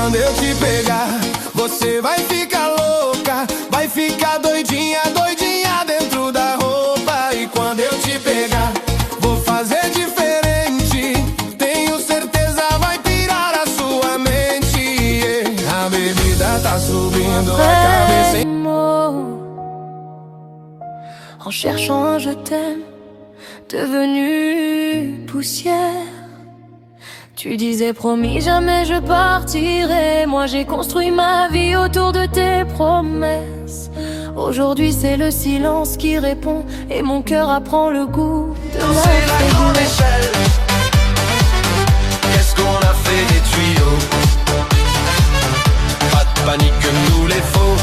quando eu te pegar, você vai ficar louca, vai ficar doidinha, doidinha dentro da roupa. E quando eu te pegar, vou fazer diferente, tenho certeza vai pirar a sua mente. A bebida tá subindo a cabeça. En cherchant un je t'aime, devenu poussière. Tu disais promis jamais je partirai. Moi j'ai construit ma vie autour de tes promesses. Aujourd'hui c'est le silence qui répond et mon cœur apprend le goût de la grande échelle. Qu'est-ce qu'on a fait des tuyaux? Pas de panique, nous les faux.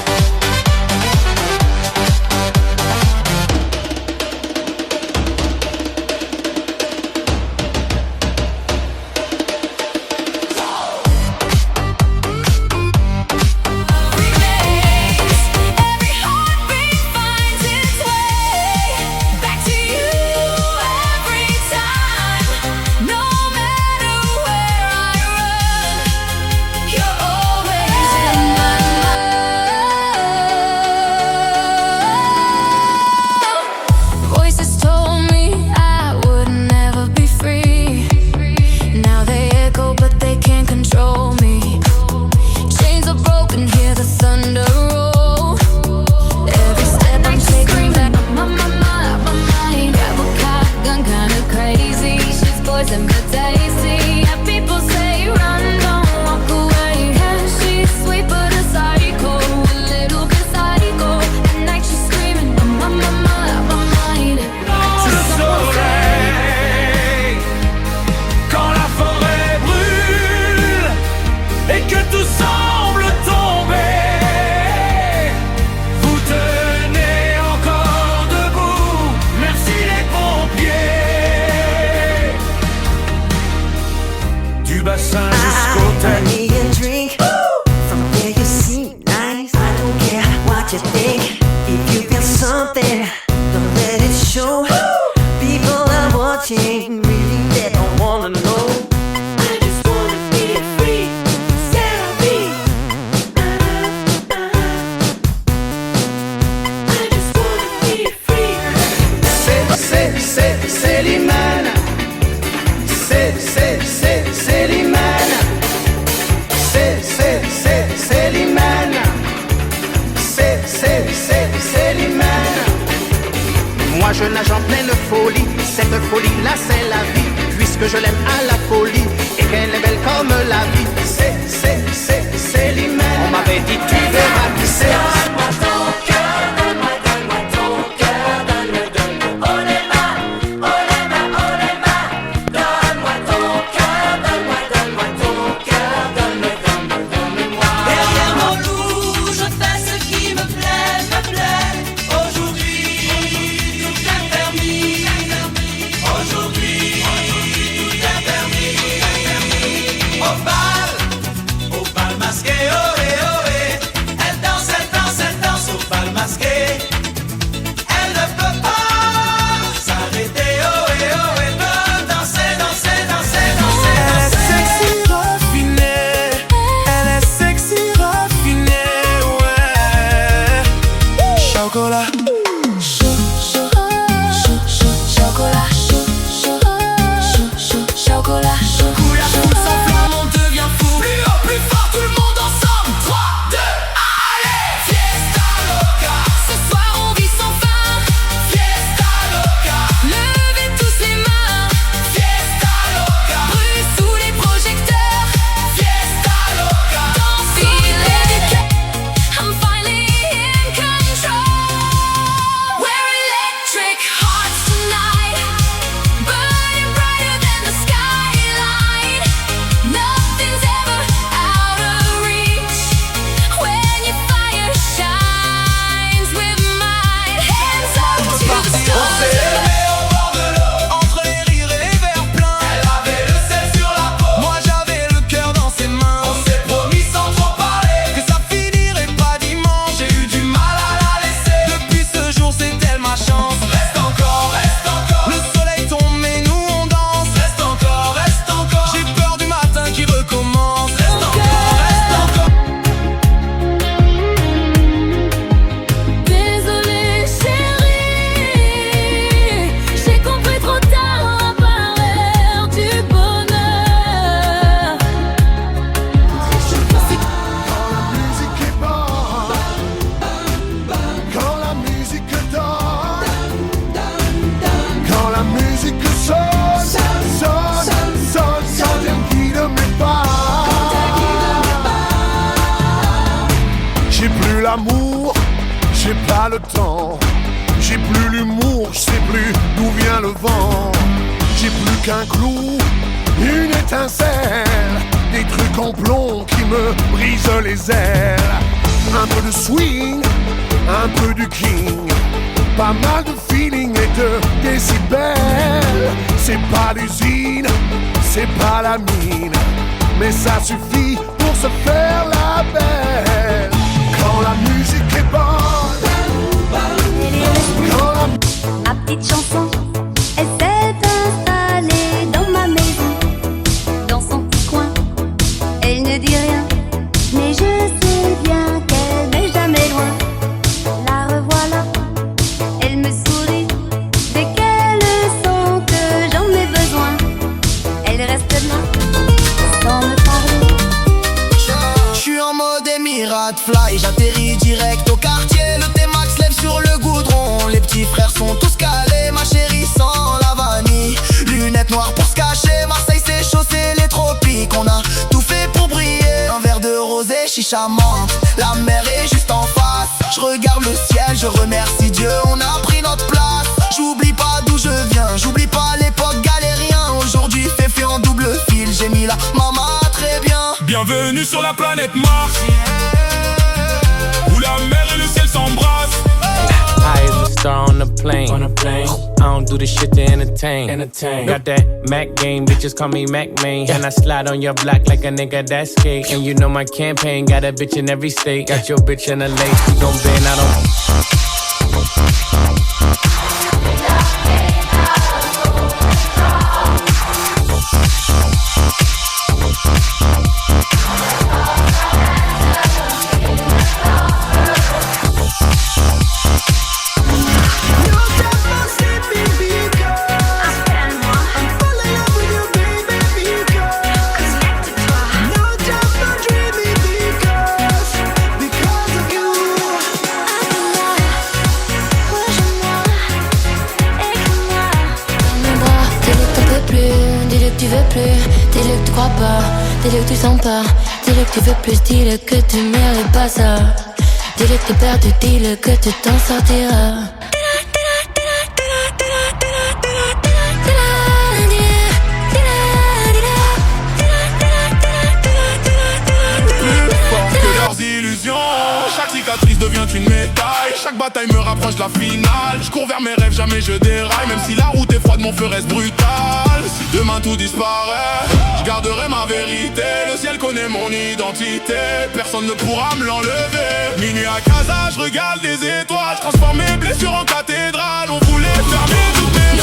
Moi je nage en pleine folie, cette folie-là c'est la vie, puisque je l'aime à la folie et qu'elle est belle comme la vie. C'est l'hymen. On m'avait dit tu verras qui c'est. Donne-moi ton cœur, donne-moi ton cœur, donne-le, oh les mains, donne-moi ton cœur, donne-moi ton cœur, donne-le-moi. Derrière mon loup, je fais ce qui me plaît, aujourd'hui, tout est permis. Aujourd'hui, tout est permis. Oh, bye. l'amour, j'ai pas le temps. J'ai plus l'humour, je sais plus d'où vient le vent. J'ai plus qu'un clou, une étincelle, des trucs en plomb qui me brisent les ailes. Un peu de swing, un peu du king, pas mal de feeling et de décibels. C'est pas l'usine, c'est pas la mine, mais ça suffit pour se faire la belle. Quand la musique est bonne, quand la... Ma petite chanson, elle s'est installée dans ma maison, dans son petit coin. Elle ne dit rien, mais je sais bien qu'elle n'est jamais loin. La revoilà, elle me sourit dès qu'elle sent que j'en ai besoin. Elle reste là, sans me parler. J'suis en mode Emirate Fly, j'atterris direct au quartier. Le T-Max lève sur le goudron, les petits frères sont tous calés. Ma chérie sent la vanille, lunettes noires pour se cacher. Marseille c'est chaud, c'est les tropiques, on a tout fait pour briller. Un verre de rosé, chicha menthe, la mer est juste en face. Je regarde le ciel, je remercie Dieu, on a pris notre place. J'oublie pas d'où je viens, j'oublie pas l'époque galérien. Aujourd'hui fait en double fil, j'ai mis la maman très bien. Bienvenue sur la planète Mars, où la mer et le ciel s'embrassent. High as a star on a plane. I don't do this shit to entertain. Got that Mac game, bitches call me Mac main. And I slide on your block like a nigga that's skate. And you know my campaign got a bitch in every state. Got your bitch in a lake, we gon' bend out on. Dis-le que tu crois pas, dis-le que tu sens pas, dis-le que tu veux plus, dis-le que tu mérites pas ça. Dis-le que t'es perdu, dis-le que tu t'en sortiras. Chaque cicatrice devient une médaille, chaque bataille me rapproche de la finale. Je cours vers mes rêves, jamais je déraille. Même si la route est froide, mon feu reste brutal. Si demain tout disparaît, je garderai ma vérité. Le ciel connaît mon identité, personne ne pourra me l'enlever. Minuit à Casa, je regarde les étoiles, je transforme mes blessures en cathédrale. On voulait fermer toutes mes...